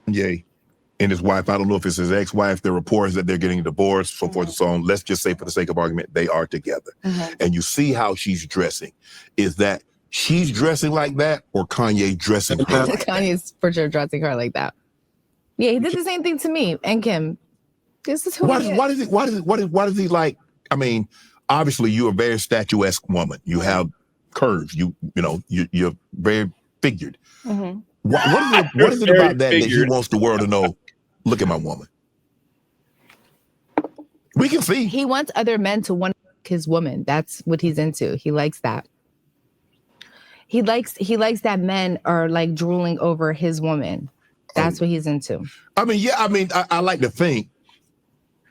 Kanye and his wife, I don't know if it's his ex-wife, the reports that they're getting divorced, so forth and so on. Let's just say, for the sake of argument, they are together. And you see how she's dressing. Is that she's dressing like that, or Kanye dressing her like that? Kanye's for sure dressing her like that. Yeah, he did the same thing to me and Kim. This is who Why he is. Why does he like? I mean, obviously you're a very statuesque woman. You have curves. You're very figured. What is it about that he wants the world to know? Look at my woman. We can see. He wants other men to want his woman. That's what he's into. He likes that. He likes that men are like drooling over his woman. That's what he's into. I mean, I like to think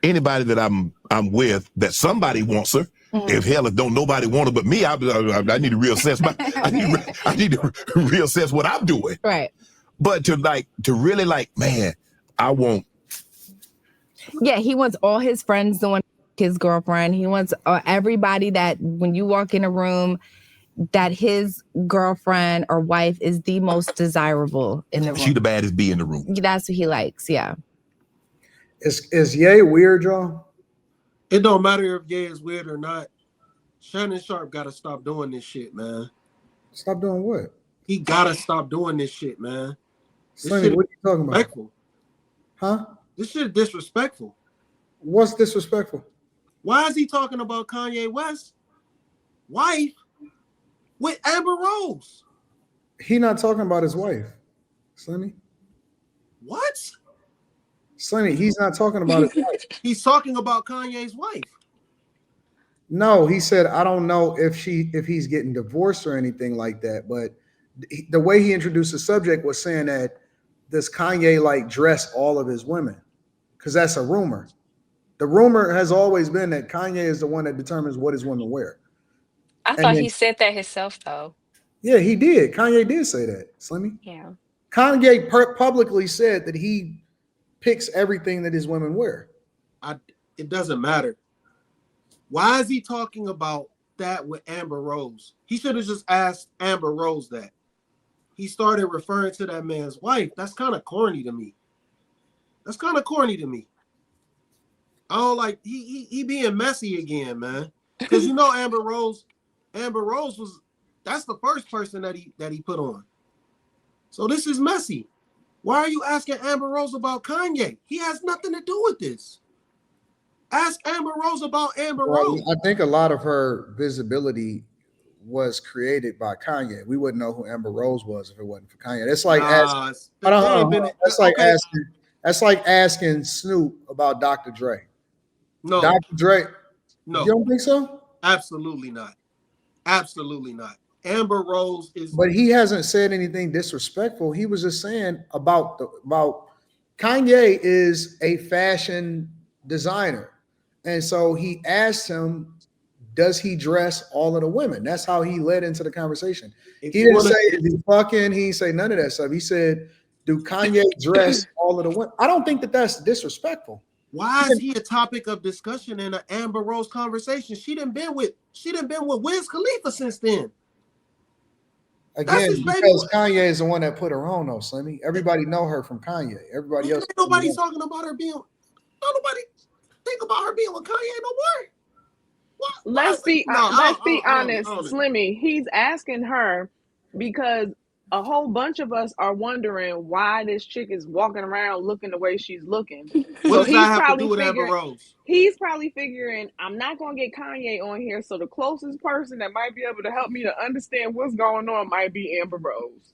anybody that I'm with, that somebody wants her. If don't nobody want her but me, I need to reassess I need to reassess what I'm doing. Right. But to really man, I want. Yeah, he wants all his friends to want his girlfriend. He wants everybody that when you walk in a room, that his girlfriend or wife is the most desirable in the room. She the baddest bee in the room. That's what he likes. Yeah. Is Ye weird, y'all? It don't matter if Ye is weird or not. Shannon Sharpe got to stop doing this shit, man. Stop doing what? He got to stop doing this shit, man. Slimmy, what are you talking about? Huh? This shit is disrespectful. What's disrespectful? Why is he talking about Kanye West's wife with Amber Rose? He not talking about his wife, Slimmy. What? Slimmy, he's not talking about his wife. He's talking about Kanye's wife. No, he said, I don't know if he's getting divorced or anything like that, but the way he introduced the subject was saying that does Kanye dress all of his women? Because that's a rumor. The rumor has always been that Kanye is the one that determines what his women wear. I thought he said that himself, though. Yeah, he did. Kanye did say that, Slimmy. Yeah. Kanye publicly said that he picks everything that his women wear. It doesn't matter. Why is he talking about that with Amber Rose? He should have just asked Amber Rose that. He started referring to that man's wife. That's kind of corny to me. I don't like he being messy again, man. Because Amber Rose that's the first person that he put on. So this is messy. Why are you asking Amber Rose about Kanye? He has nothing to do with this. Ask Amber Rose about Amber Rose. I think a lot of her visibility was created by Kanye. We wouldn't know who Amber Rose was if it wasn't for Kanye. It's like that's like asking Snoop about Dr. Dre. No, Dr. Dre. No, you don't think so? Absolutely not. Absolutely not. Amber Rose is. But he hasn't said anything disrespectful. He was just saying about Kanye is a fashion designer, and so he asked him, does he dress all of the women? That's how he led into the conversation. He didn't say is he fucking. He didn't say none of that stuff. He said, do Kanye dress all of the women? I don't think that that's disrespectful. Why is he a topic of discussion in an Amber Rose conversation? She done been with Wiz Khalifa since then. Again, because Kanye is the one that put her on, though, Slimmy. Everybody know her from Kanye. Everybody else. Nobody's talking about her being. Nobody think about her being with Kanye no more. Let's be honest, Slimmy. He's asking her because a whole bunch of us are wondering why this chick is walking around looking the way she's looking. What does that have to do with Amber Rose? He's probably figuring, I'm not going to get Kanye on here, so the closest person that might be able to help me to understand what's going on might be Amber Rose.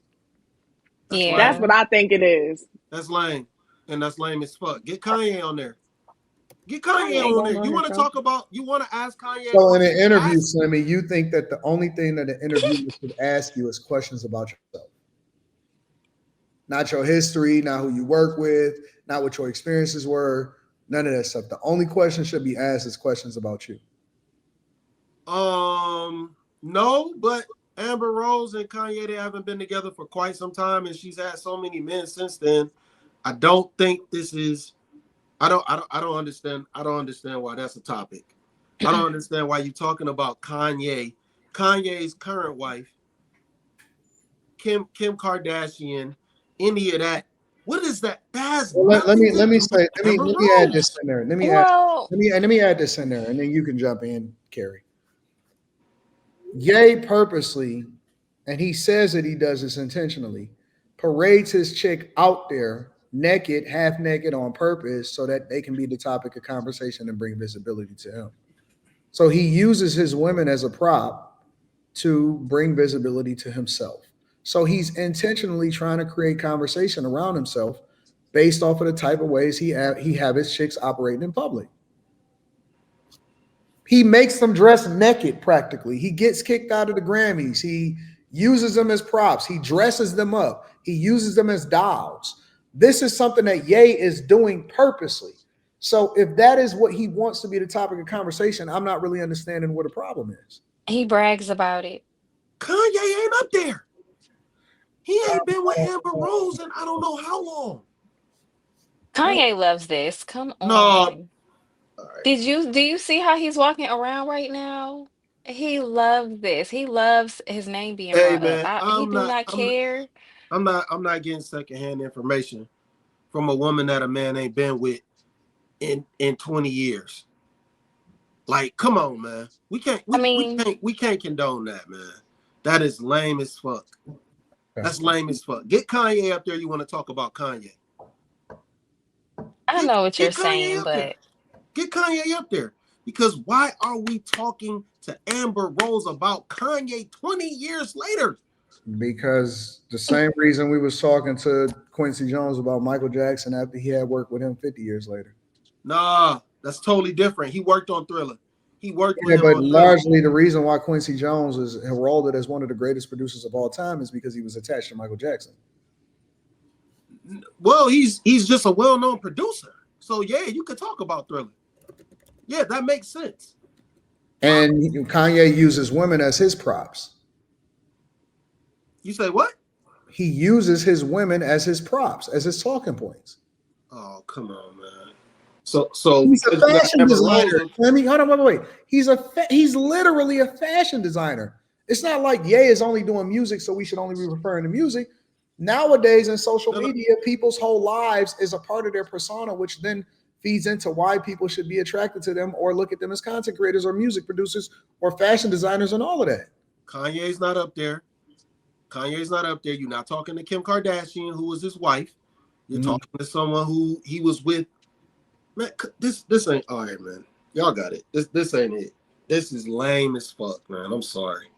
Yeah, that's what I think it is. That's lame, and that's lame as fuck. Get Kanye on there. Get Kanye on there. You want to talk about? You want to ask Kanye? So in an interview, Slimmy, you think that the only thing that an interviewer should ask you is questions about yourself, not your history, not who you work with, not what your experiences were, none of that stuff. The only question should be asked is questions about you. No, but Amber Rose and Kanye, they haven't been together for quite some time, and she's had so many men since then. I don't think this is. I don't understand. I don't understand why that's a topic. I don't understand why you're talking about Kanye's current wife, Kim Kardashian, any of that. What is that? That's Well, let me nothing to do say with let me Amber let me add Rose. this in there. Let me Well, add this in there, and then you can jump in, Carrie. Ye purposely, and he says that he does this intentionally, parades his chick out there naked, half naked on purpose so that they can be the topic of conversation and bring visibility to him. So he uses his women as a prop to bring visibility to himself. So he's intentionally trying to create conversation around himself based off of the type of ways he have his chicks operating in public. He makes them dress naked practically. He gets kicked out of the Grammys. He uses them as props. He dresses them up. He uses them as dolls. This is something that Ye is doing purposely. So if that is what he wants to be the topic of conversation, I'm not really understanding what the problem is. he brags about it. Kanye ain't up there. He ain't been with Amber Rose in I don't know how long. Kanye loves this. Come No. on. All right. Do you see how he's walking around right now? He loves this. He loves his name being Hey brought up. man, He do not care. I'm not getting secondhand information from a woman that a man ain't been with in 20 years. Like, come on, man. We can't condone that, man. That is lame as fuck. That's lame as fuck. Get Kanye up there. You want to talk about Kanye? I know what you're Get Kanye saying, up there. but Get Kanye up there. Because why are we talking to Amber Rose about Kanye 20 years later? Because the same reason we was talking to Quincy Jones about Michael Jackson after he had worked with him 50 years later. Nah, that's totally different. He worked on Thriller. He worked with him but on largely the reason why Quincy Jones is heralded as one of the greatest producers of all time is because he was attached to Michael Jackson. Well, he's just a well-known producer. So yeah, you could talk about Thriller. Yeah, that makes sense. And Kanye uses women as his props. You say what? He uses his women as his props, as his talking points. Oh, come on, man. So he's a fashion designer. Hold on, wait. He's literally a fashion designer. It's not like Ye is only doing music, so we should only be referring to music. Nowadays in social media, people's whole lives is a part of their persona, which then feeds into why people should be attracted to them or look at them as content creators or music producers or fashion designers and all of that. Kanye's not up there. Kanye's not up there. You're not talking to Kim Kardashian, who was his wife. You're talking to someone who he was with. Man, this ain't all right, man. Y'all got it. This ain't it. This is lame as fuck, man. I'm sorry.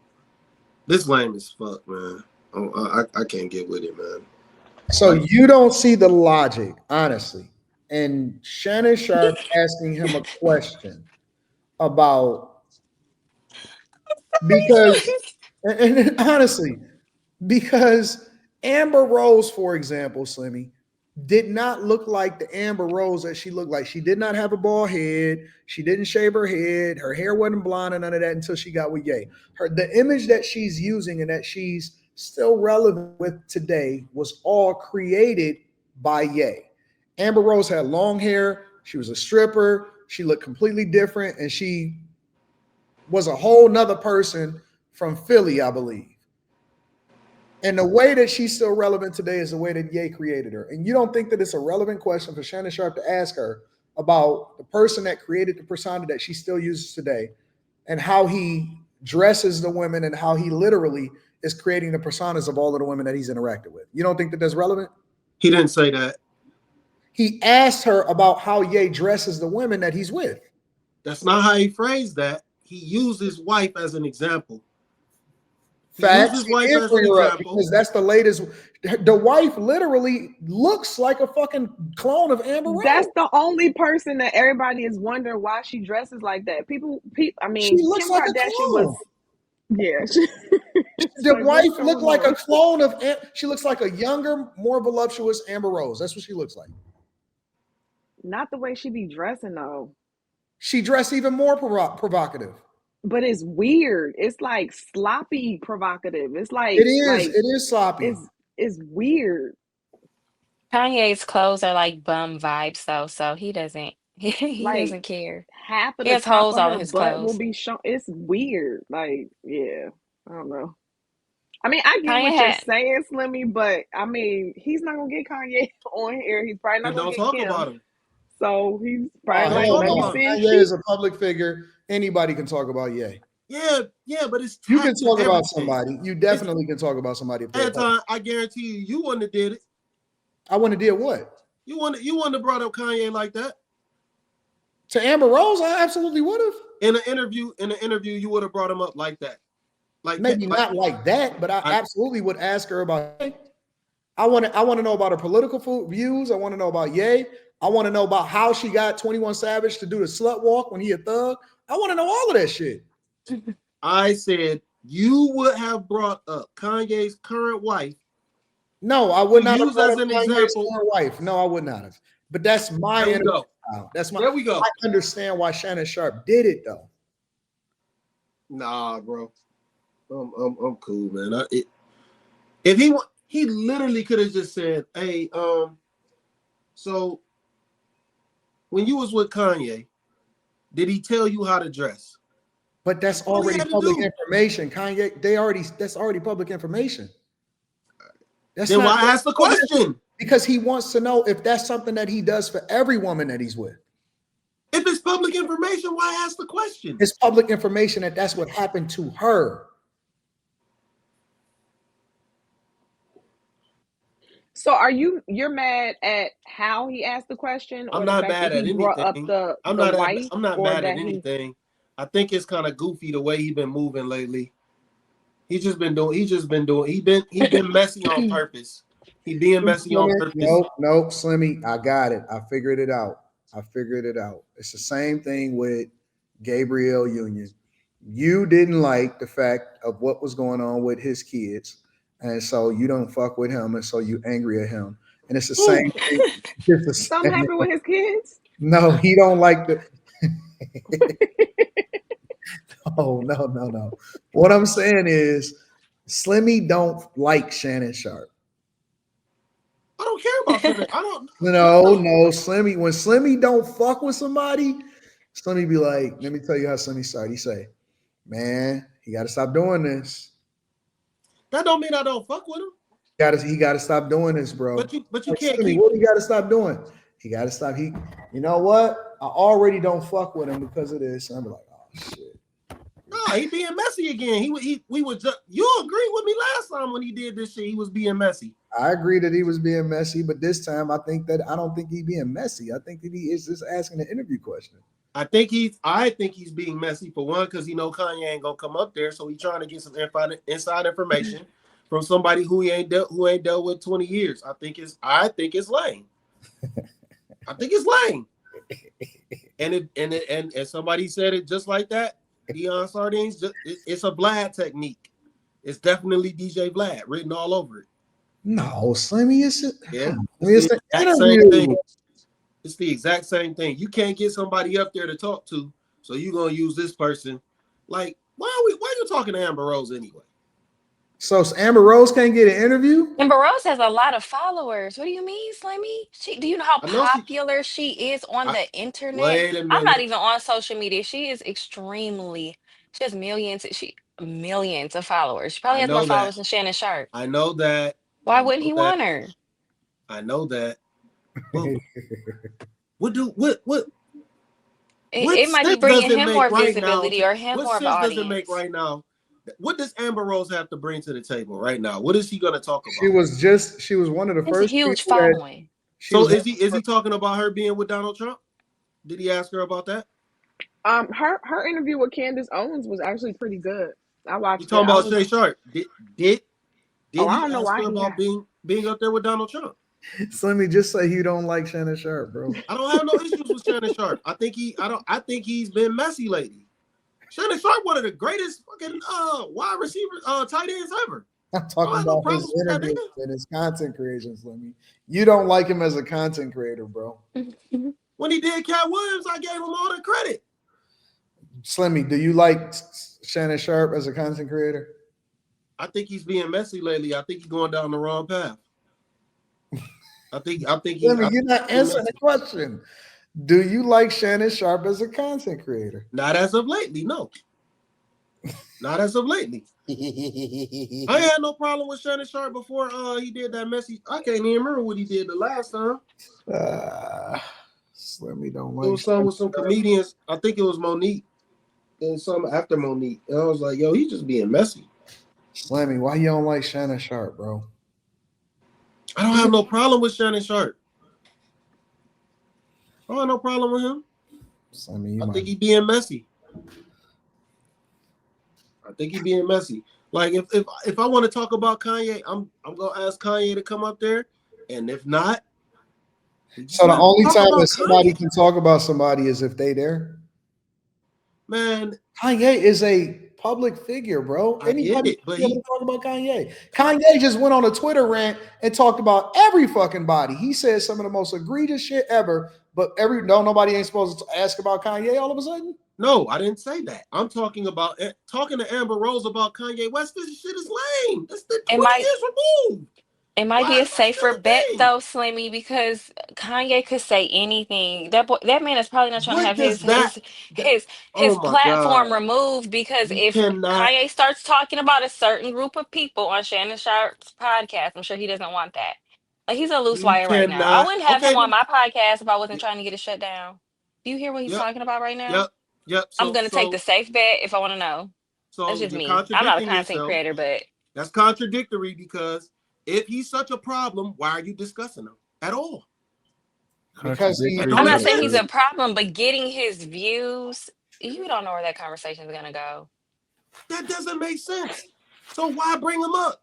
This lame as fuck, man. I can't get with it, man. So you don't see the logic, honestly. And Shannon Sharpe asking him a question about because and honestly, because Amber Rose, for example, Slimmy, did not look like the Amber Rose that she looked like. She did not have a bald head. She didn't shave her head. Her hair wasn't blonde and none of that until she got with Ye. The image that she's using and that she's still relevant with today was all created by Ye. Amber Rose had long hair. She was a stripper. She looked completely different. And she was a whole nother person from Philly, I believe. And the way that she's still relevant today is the way that Ye created her. And you don't think that it's a relevant question for Shannon Sharpe to ask her about the person that created the persona that she still uses today and how he dresses the women and how he literally is creating the personas of all of the women that he's interacted with. You don't think that that's relevant? He didn't say that. He asked her about how Ye dresses the women that he's with. That's not how he phrased that. He used his wife as an example. Facts, because that's the latest. The wife literally looks like a fucking clone of Amber Rose. That's the only person that everybody is wondering why she dresses like that. People. I mean, she looks Kim like Kardashian a clone. The wife looked like a clone of. She looks like a younger, more voluptuous Amber Rose. That's what she looks like. Not the way she be dressing though. She dressed even more provocative. But it's weird. It's like sloppy provocative. It's like it is sloppy. It's weird. Kanye's clothes are like bum vibes though, so he doesn't doesn't care. Half of he has holes all in his butt clothes. will be shown. It's weird. Like, yeah, I don't know. I mean, I get Kanye what you're had saying, Slimmy, but I mean, he's not gonna get Kanye on here. He's probably not Then gonna don't get talk Kim. about him. So he's Oh, probably Don't like, hell talk let me no. about him. see if Kanye she. is a public figure. Anybody can talk about Ye. Yeah, but it's You can tapped to talk about everything. somebody. You definitely can talk about somebody. If they're Anton, I guarantee you wouldn't have did it. I wouldn't have did what? You wouldn't have brought up Kanye like that. To Amber Rose, I absolutely would have. In an interview, you would have brought him up like that. Like Maybe not like that, but I absolutely would ask her about Ye. I want to know about her political views. I want to know about Ye. I want to know about how she got 21 Savage to do the slut walk when he a thug. I want to know all of that shit. I said you would have brought up Kanye's current wife. No, I would not have use brought as up an Kanye's example. current wife. No, I would not have. But that's my There we interview go. style. That's my. There we go. I understand why Shannon Sharpe did it though. Nah, bro. I'm cool, man. If he literally could have just said, "Hey, so when you was with Kanye, did he tell you how to dress?" But that's already public information. Kanye, that's already public information. Then why ask the question? Because he wants to know if that's something that he does for every woman that he's with. If it's public information, why ask the question? It's public information that that's what happened to her. So you're mad at how he asked the question, or I'm the not fact mad that at he brought up anything. the I'm not wife, or mad that at anything. I think it's kind of goofy the way he's been moving lately. He's been messy on purpose. He being messy on purpose. Nope, Slimmy, I got it. I figured it out. It's the same thing with Gabriel Union. You didn't like the fact of what was going on with his kids, and so you don't fuck with him, and so you angry at him. And it's the same thing. Something happened with his kids? No, he don't like the. Oh, no. What I'm saying is, Slimmy don't like Shannon Sharpe. I don't care about Slimmy. I don't. No, Slimmy. When Slimmy don't fuck with somebody, Slimmy be like, let me tell you how Slimmy started. He say, man, he got to stop doing this. That don't mean I don't fuck with him. He got to stop doing this, bro. But you like, can't Slimmy, keep. what he got to stop doing? He got to stop. You know what? I already don't fuck with him because of this. And I'm like, oh shit. No, he being messy again. We was just, you agree with me last time when he did this shit. He was being messy. I agree that he was being messy, but this time I don't think he's being messy. I think that he is just asking an interview question. I think he's being messy for one, because Kanye ain't gonna come up there, so he's trying to get some inside information from somebody who ain't dealt with 20 years. I think it's lame. I think it's lame. And somebody said it just like that. Deion Sardines, it's a Vlad technique. It's definitely DJ Vlad written all over it. No, Slimmy, it's the exact same thing. It's the exact same thing. You can't get somebody up there to talk to, so you're gonna use this person. Like, why are you talking to Amber Rose anyway? So Amber Rose can't get an interview? Amber Rose has a lot of followers. What do you mean, Slimmy? Do you know how popular she is on the internet? Wait a minute. I'm not even on social media. She has millions. Millions of followers. She probably has more followers than Shannon Sharpe. I know that. Why wouldn't he want her? I know that. Well, it might be bringing him more visibility or him more of an audience. Does it make right now? What does Amber Rose have to bring to the table right now? What is she going to talk about? She was one of the first. It's a huge following. So is he talking about her being with Donald Trump? Did he ask her about that? Her interview with Candace Owens was actually pretty good. I watched. You talking about Shay Sharp? Did he I don't know why her about being up there with Donald Trump? Slimmy, just say you don't like Shannon Sharpe, bro. I don't have no issues with Shannon Sharpe. I think he's been messy lately. Shannon Sharpe, one of the greatest fucking wide receiver tight ends ever. I'm talking about his interviews and his content creation, Slimmy. You don't like him as a content creator, bro. When he did Katt Williams, I gave him all the credit. Slimmy, do you like Shannon Sharpe as a content creator? I think he's being messy lately. I think he's going down the wrong path. I think you're not answering the question. Do you like Shannon Sharpe as a content creator? Not as of lately, no. Not as of lately. I had no problem with Shannon Sharpe before he did that messy. I can't even remember what he did the last time. Slimmy don't like. It was something with some comedians. I think it was Monique and some after Monique. And I was like, yo, he's just being messy. Slimmy, why you don't like Shannon Sharpe, bro? I don't have no problem with Shannon Sharpe. I don't have no problem with him. Slimmy, I think he's being messy. Like if I want to talk about Kanye, I'm gonna ask Kanye to come up there, and if not, so the only time that somebody can talk about somebody is if they there. Man, Kanye is a public figure, bro. Anybody but he talk about Kanye. Kanye just went on a Twitter rant and talked about every fucking body. He said some of the most egregious shit ever, but nobody ain't supposed to ask about Kanye all of a sudden. No, I didn't say that. I'm talking to Amber Rose about Kanye West. This shit is lame. That's the 20 years removed. It might be a safer bet though, Slimmy, because Kanye could say anything. That man is probably not trying to have his platform removed, because if Kanye starts talking about a certain group of people on Shannon Sharpe's podcast, I'm sure he doesn't want that. Like, he's a loose wire right now. I wouldn't have him on my podcast if I wasn't trying to get it shut down. Do you hear what he's talking about right now? Yep. I'm gonna take the safe bet if I want to know. That's just me. I'm not a content creator, but that's contradictory, because if he's such a problem, why are you discussing him at all? Because I'm not saying he's a problem, but getting his views, you don't know where that conversation is gonna go. That doesn't make sense. So why bring him up?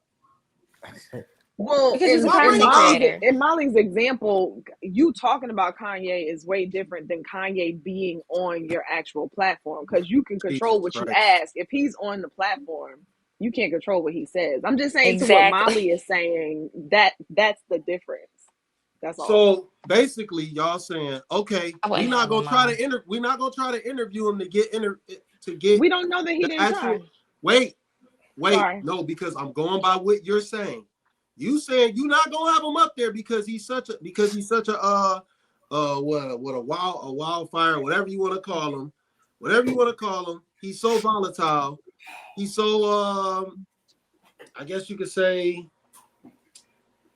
Well, in Molly's example, you talking about Kanye is way different than Kanye being on your actual platform, because you can control what you ask. If he's on the platform, you can't control what he says. I'm just saying to what Molly is saying, that's the difference. That's all. So basically, y'all saying, okay, we're not gonna try to interview him to get. We don't know that he didn't try. Wait. Sorry. No, because I'm going by what you're saying. You saying you're not gonna have him up there because he's such a wildfire, whatever you want to call him. He's so volatile. He's so I guess you could say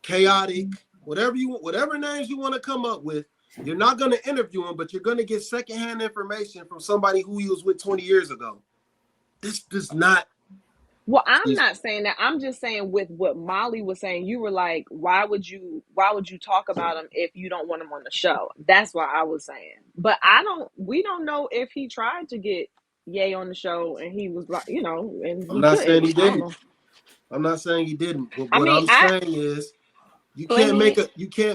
chaotic. Whatever names you want to come up with, you're not gonna interview him, but you're gonna get secondhand information from somebody who he was with 20 years ago. This does not. Well, I'm not saying that. I'm just saying with what Molly was saying. You were like, why would you talk about him if you don't want him on the show? That's what I was saying. But we don't know if he tried to get Ye on the show and he was like, and I'm not saying he didn't. I'm not saying he didn't. But what I'm saying is you can't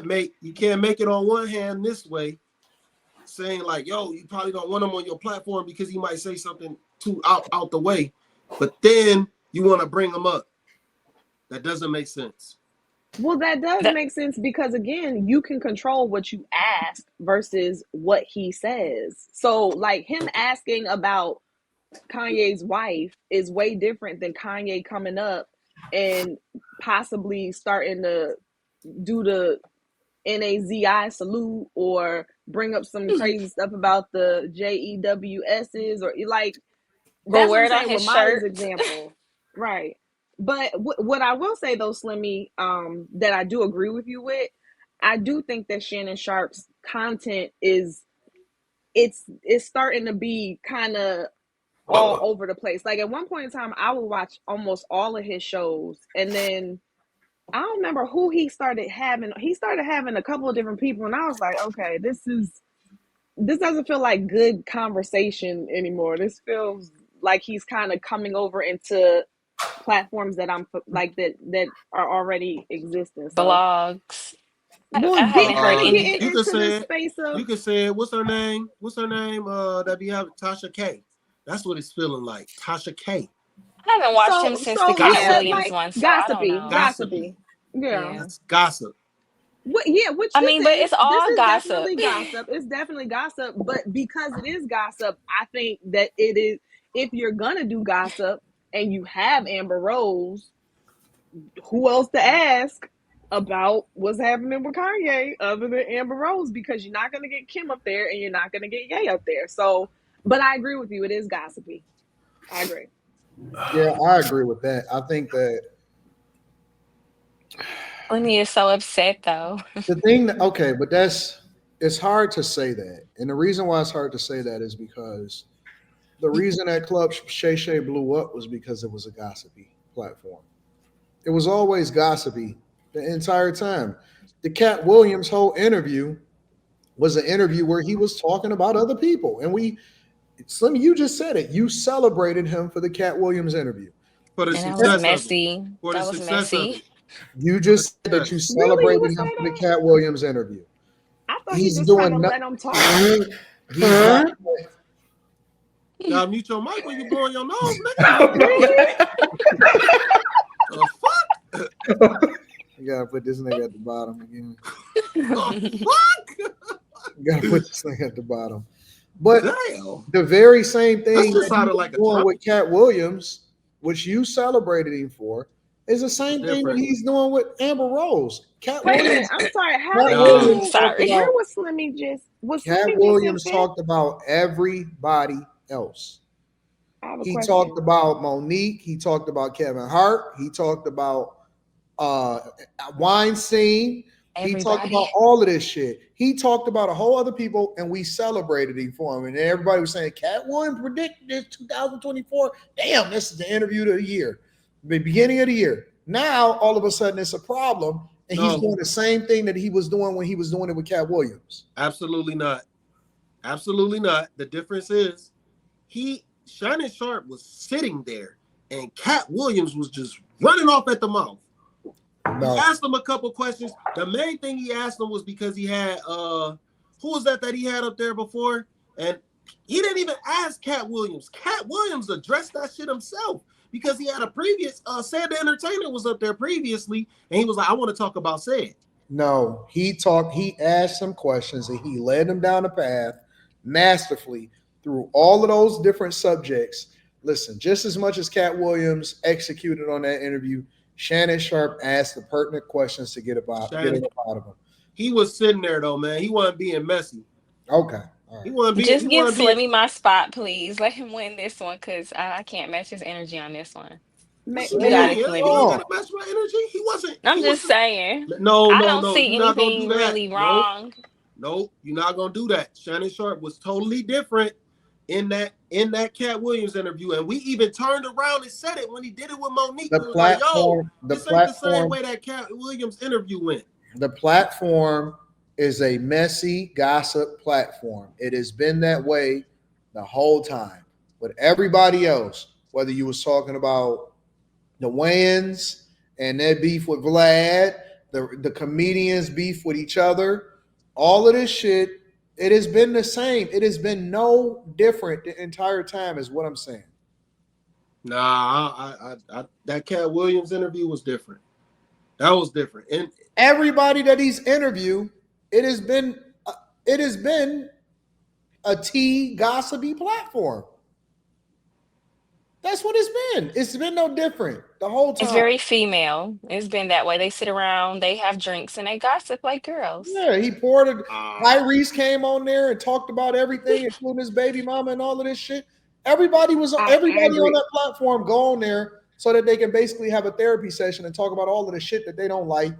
make it on one hand this way, saying like, yo, you probably don't want him on your platform because he might say something too out the way. But then you want to bring him up. That doesn't make sense. Well, that does make sense, because again, you can control what you ask versus what he says. So like him asking about Kanye's wife is way different than Kanye coming up and possibly starting to do the NAZI salute or bring up some crazy stuff about the JEWS's or like. That's what I'm saying with Molly's example. Right. But what I will say though, Slimmy, that I do agree with you with, I do think that Shannon Sharpe's content it's starting to be kind of all over the place. Like at one point in time, I would watch almost all of his shows, and then I don't remember who he started having. He started having a couple of different people, and I was like, okay, this doesn't feel like good conversation anymore. This feels like he's kind of coming over into platforms that I'm like that are already existing. So, blogs. Well, I haven't heard anything. You can say it. What's her name? That be having Tasha K. That's what it's feeling like. Tasha K. I haven't watched him since the Katt Williams one. So Gossipy. Yeah. That's gossip. But it's all gossip. It's definitely gossip. But because it is gossip, I think that it is. If you're gonna do gossip and you have Amber Rose, who else to ask about what's happening with Kanye other than Amber Rose? Because you're not gonna get Kim up there and you're not gonna get Ye up there. So, but I agree with you. It is gossipy. I agree. Yeah, I agree with that. I think that Slimmy is so upset though. the thing that, okay, but it's hard to say that. And the reason why it's hard to say that is because the reason that Club Shay Shay blew up was because it was a gossipy platform. It was always gossipy the entire time. The Katt Williams whole interview was an interview where he was talking about other people. And Slim, you just said it. You celebrated him for the Katt Williams interview. For the And that success was messy. For That the was success of messy. it. You just said that you Really? celebrated would him say for the that? Katt Williams interview. I thought He's he just doing kind of no- let him talk. He's not- Y'all mute your mic when you blowing your nose, nigga. The fuck? You gotta put this nigga at the bottom again. The fuck? You gotta put this nigga at the bottom. But Damn. the very same thing just that sounded he like a was doing trumpet. with Katt Williams, which you celebrated him for, is the same thing that Different. he's doing with Amber Rose. Katt Wait a Williams. minute. I'm sorry. How Katt do Williams you? Sorry. Where was Slimmy just? Was Katt Slimmy Williams just talked about everybody else. I have a He question. talked about Monique. He talked about Kevin Hart. He talked about Weinstein. He talked Everybody. about all of this shit. He talked about a whole other people, and we celebrated him for him. And everybody was saying, Katt Williams predicted this 2024. Damn, this is the interview of the year, the beginning of the year. Now, all of a sudden, it's a problem, and he's doing the same thing that he was doing when he was doing it with Katt Williams. Absolutely not. Absolutely not. The difference is Shannon Sharpe was sitting there and Katt Williams was just running off at the mouth. No. He asked him a couple questions. The main thing he asked him was because he had who was that he had up there before? And he didn't even ask Katt Williams. Katt Williams addressed that shit himself because he had a previous Said the Entertainer was up there previously, and he was like, I want to talk about Said. No, he asked some questions and he led them down the path masterfully through all of those different subjects. Listen, just as much as Katt Williams executed on that interview, Shannon Sharpe asked the pertinent questions to get it out of him. He was sitting there though, man. He wasn't being messy. Okay. He wasn't being, Just give Slimmy my spot, please. Let him win this one because I can't match his energy on this one. You got it, Slimmy. Gotta match my energy. He wasn't. I'm just saying. No, I don't see you're not gonna anything do that. really wrong. Nope, you're not gonna do that. Shannon Sharpe was totally different in that Katt Williams interview, and we even turned around and said it when he did it with Monique. The platform, this ain't the same way that Katt Williams interview went. The platform is a messy gossip platform. It has been that way the whole time. With everybody else, whether you was talking about the Wayans and their beef with Vlad, the comedians beef with each other, all of this shit, it has been the same. It has been no different the entire time, is what I'm saying. Nah, I that Katt Williams interview was different. That was different. And everybody that he's interviewed, it has been a tea gossipy platform. That's what it's been. It's been no different the whole time. It's very female. It's been that way. They sit around, they have drinks, and they gossip like girls. Yeah, he poured it. Tyrese came on there and talked about everything, including his baby mama and all of this shit. Everybody on that platform go on there so that they can basically have a therapy session and talk about all of the shit that they don't like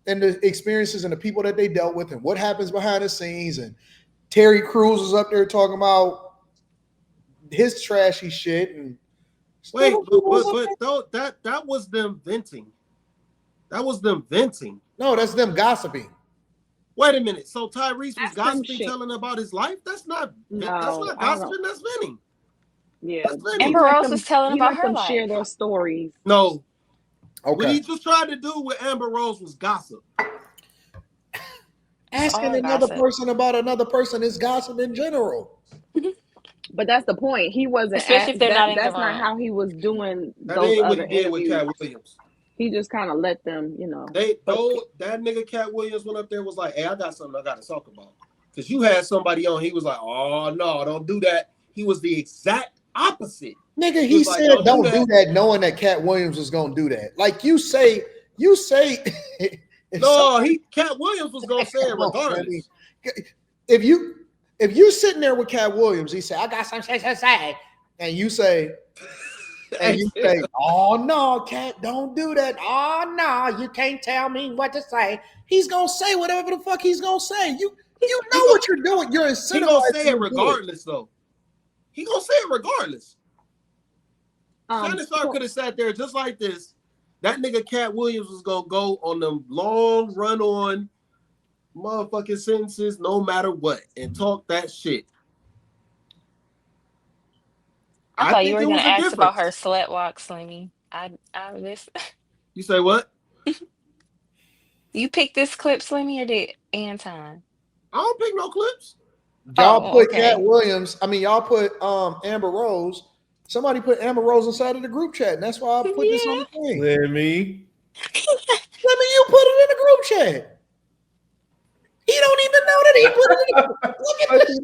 and the experiences and the people that they dealt with and what happens behind the scenes. And Terry Crews was up there talking about his trashy shit. And wait, but that was them venting. That was them venting. No, that's them gossiping. Wait a minute. So Tyrese was gossiping, telling about his life? That's not gossiping, that's venting. Yeah. Amber Rose was telling about her life. Share their stories. No. Okay. What he just tried to do with Amber Rose was gossip. Asking another person about another person is gossip in general. But that's the point. He wasn't. Especially if they're not in the room. That's not how he was doing that those ain't other what he did interviews. with Katt Williams. He just kind of let them, That nigga Katt Williams went up there was like, hey, I got something I got to talk about. Because you had somebody on, he was like, oh, no, don't do that. He was the exact opposite. Nigga, he said, like, don't do that, knowing that Katt Williams was going to do that. Like you say. No, Katt Williams was going to say it regardless. If you sitting there with Katt Williams, he said, I got something to say. And you say, and you say, "Oh no, Katt, don't do that. Oh no, you can't tell me what to say." He's gonna say whatever the fuck he's gonna say. You know what you're doing. You're incentivized. He gonna say it regardless, though. He gonna say it regardless. Shannon Sharpe could have sat there just like this. That nigga Katt Williams was gonna go on them long run-on motherfucking sentences, no matter what, and talk that shit. I thought you were gonna ask about her slut walk, Slimmy. I this. You say what? You picked this clip, Slimmy, or did Anton? I don't pick no clips. Y'all put Katt Williams. I mean, y'all put Amber Rose. Somebody put Amber Rose inside of the group chat, and that's why I put this on the thing. Slimmy, you put it in the group chat. He don't even know that he put it in. Look at this.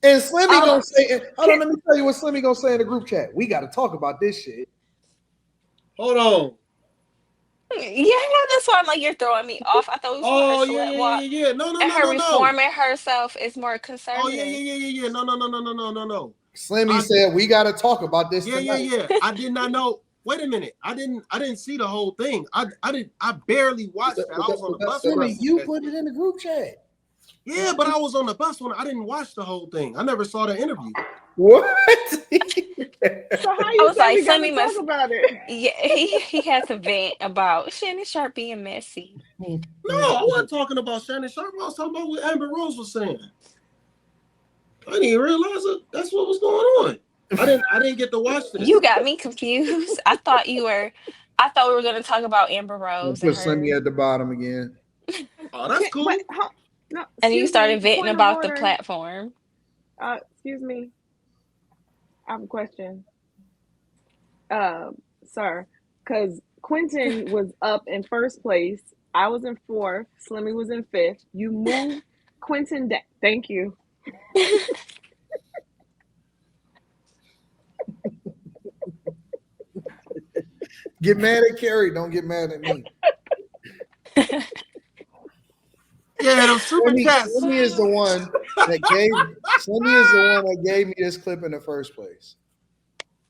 And Slimmy gonna say, hold on, let me tell you what Slimmy gonna say in the group chat. We got to talk about this shit. Hold on. Yeah, that's why I'm like, you're throwing me off. I thought it was yeah. No. And her reforming herself is more conservative. Oh, yeah. No. Slimmy said we got to talk about this tonight. Yeah. I did not know. Wait a minute. I didn't see the whole thing. I barely watched it. I was on the bus. Slimmy, you put it in the group chat. Yeah, but I was on the bus when I didn't watch the whole thing. I never saw the interview. What? So how you like, Slimmy must talk about it? Yeah, he has a vent about Shannon Sharpe being messy. No, I wasn't talking about Shannon Sharpe. I was talking about what Amber Rose was saying. I didn't even realize that's what was going on. I didn't get to watch this. You got me confused. I thought we were going to talk about Amber Rose. Put Slimmy at the bottom again. Oh, that's cool. No, and you started venting about the platform. Excuse me. I have a question. Sir, because Quentin was up in first place. I was in fourth. Slimmy was in fifth. You moved Quentin down. Thank you. Get mad at Carrie. Don't get mad at me. Yeah, the super chats. Slimmy is the one that gave me this clip in the first place.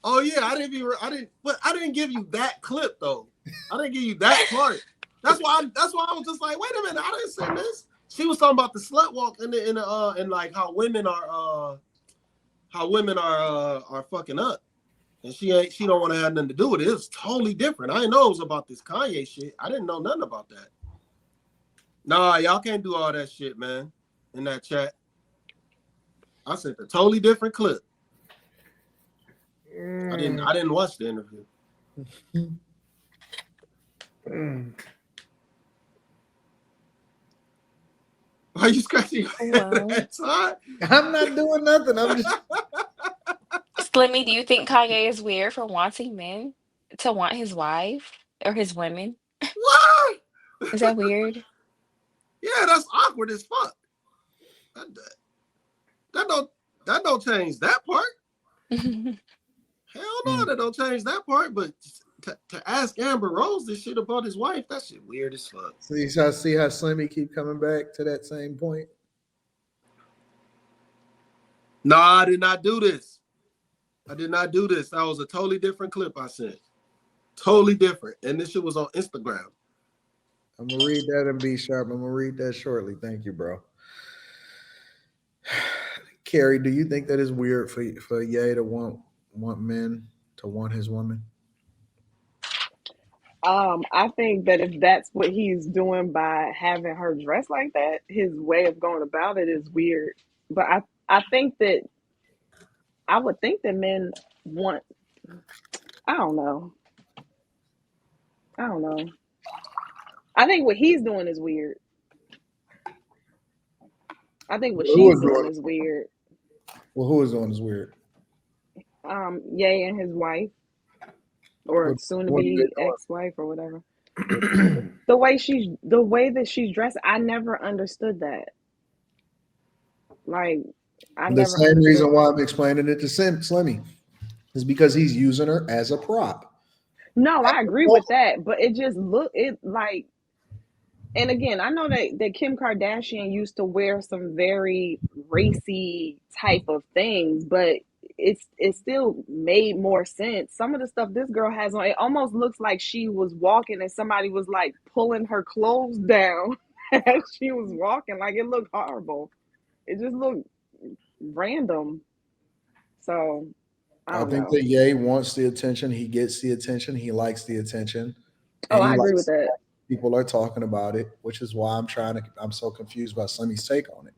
Oh yeah, I didn't give you that clip though. I didn't give you that part. That's why I was just like, wait a minute, I didn't say this. She was talking about the slut walk and like how women are fucking up. And she don't want to have nothing to do with it. It's totally different. I didn't know it was about this Kanye shit. I didn't know nothing about that. Nah, y'all can't do all that shit, man. In that chat. I sent a totally different clip. I didn't watch the interview. Why are you scratching your head? I'm not doing nothing. I'm just Slimmy, do you think Kanye is weird for wanting men to want his wife or his women? What? Is that weird? Yeah, that's awkward as fuck. That don't change that part. Hell no, that don't change that part. But to ask Amber Rose this shit about his wife, that shit weird as fuck. See how Slimmy keep coming back to that same point? No, I did not do this. That was a totally different clip I sent. Totally different. And this shit was on Instagram. I'm gonna read that and be sharp. I'm gonna read that shortly. Thank you, bro. Carrie, do you think that is weird for Ye to want men to want his woman? I think that if that's what he's doing by having her dress like that, his way of going about it is weird. But I think that I would think that men want. I don't know. I think what he's doing is weird. I think what she's doing is weird. Well, who is doing is weird? Ye and his wife, or soon to be ex-wife, or whatever. the way that she's dressed, I never understood that. Like, the same reason why I'm explaining it to Slimmy is because he's using her as a prop. No, I agree with that, but it just like. And again, I know that Kim Kardashian used to wear some very racy type of things, but it still made more sense. Some of the stuff this girl has on, it almost looks like she was walking and somebody was like pulling her clothes down as she was walking. Like, it looked horrible. It just looked random. So I don't think know. that Ye wants the attention. He gets the attention. He likes the attention. Oh, And he I agree with likes that. people are talking about it, which is why I'm so confused by Slimmy's take on it.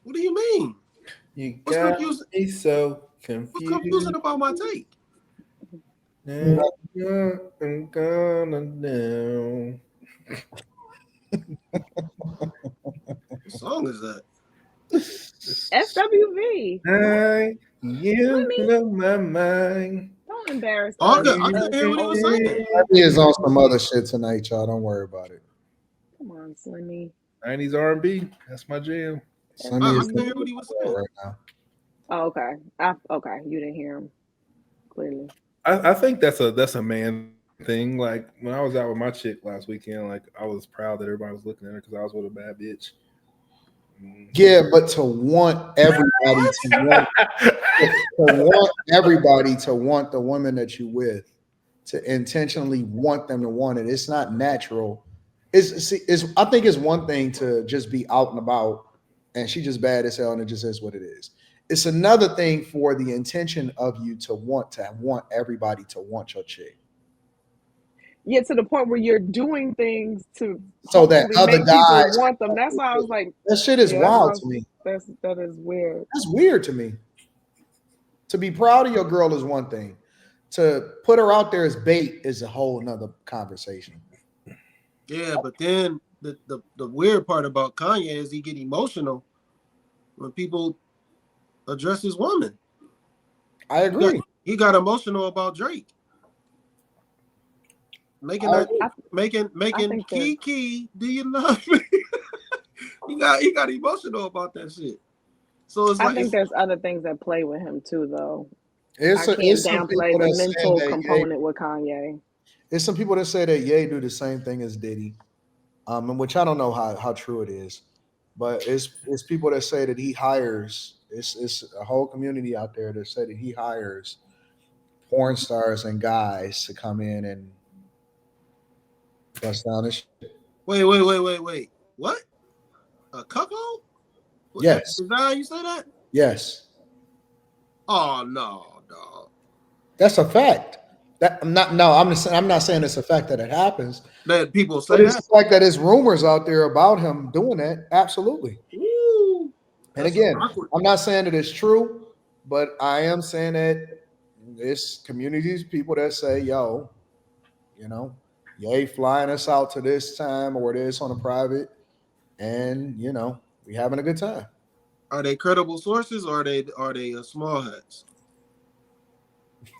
What do you mean? You What's got confusing? me so What's confused. confusing about my take? I'm gonna know. What song is that? SWV. You blow my mind. Don't embarrass Oh, us. I couldn't hear what he was saying. He is on some other shit tonight, y'all. Don't worry about it. Come on, Slimmy. 90s R&B. That's my jam. Slimmy I is couldn't hear what he was saying. right now. Oh, okay. Okay, you didn't hear him clearly. I think that's a man thing. Like, when I was out with my chick last weekend, like, I was proud that everybody was looking at her because I was with a bad bitch. Yeah, but to want everybody to want the women that you with, to intentionally want them to want it, it's not natural. I think it's one thing to just be out and about and she just bad as hell and it just is what it is. It's another thing for the intention of you to want everybody to want your chick. Yeah, to the point where you're doing things to so that other make guys people want them. That's why I was like, that shit is wild to me. That is weird. That's weird to me. To be proud of your girl is one thing. To put her out there as bait is a whole nother conversation. Yeah, but then the weird part about Kanye is he get emotional when people address his woman. I agree. He got emotional about Drake. Making Kiki, do you love me? he got emotional about that shit. So it's I think there's other things that play with him too, though. I can't downplay the mental component with Kanye. There's some people that say that Ye do the same thing as Diddy, and which I don't know how true it is, but it's people that say that he hires. It's a whole community out there that say that he hires porn stars and guys to come in and bust down his shit. Wait. What? A cuckold? Yes. Is that how you say that? Yes. Oh no, dog. That's a fact. I'm not saying it's a fact that it happens. That people say it's the fact that there's rumors out there about him doing that. Absolutely. Ooh, and again, I'm not saying that it's true, but I am saying that it's communities, people that say, yo, Ye flying us out to this time or this on a private, and we having a good time. Are they credible sources or are they small hats?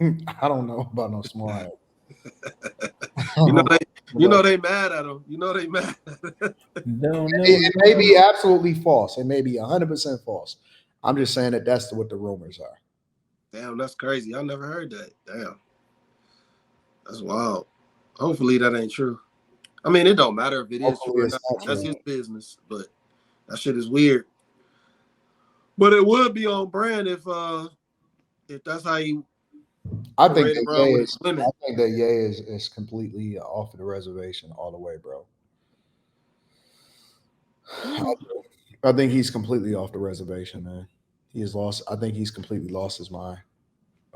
I don't know about no small hats. they mad at him. They mad at him. No. It may be absolutely false. It may be 100% false. I'm just saying that that's what the rumors are. Damn, that's crazy. I never heard that. Damn. That's wild. Hopefully that ain't true. I mean, it don't matter if it is true or not. That's his business, but that shit is weird. But it would be on brand if that's how you. I think that Ye is completely off of the reservation all the way, bro. I think he's completely off the reservation, man. He is lost. I think he's completely lost his mind.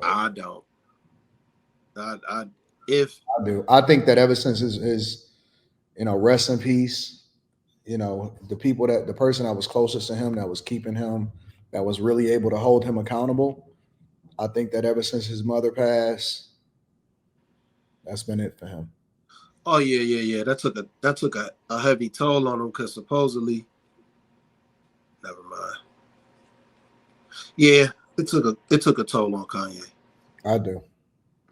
I don't. I do. I think that ever since his rest in peace, the person that was closest to him, that was keeping him, that was really able to hold him accountable. I think that ever since his mother passed, that's been it for him. Oh yeah. That took a heavy toll on him because supposedly. Never mind. Yeah, it took a toll on Kanye. I do.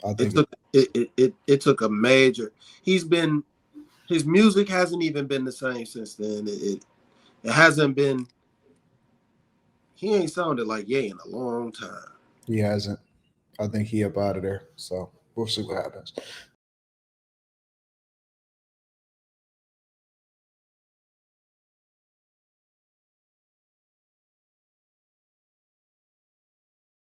I think it took a major. His music hasn't even been the same since then. It hasn't been. He ain't sounded like Ye in a long time. He hasn't. I think he up out of there. So we'll see what happens.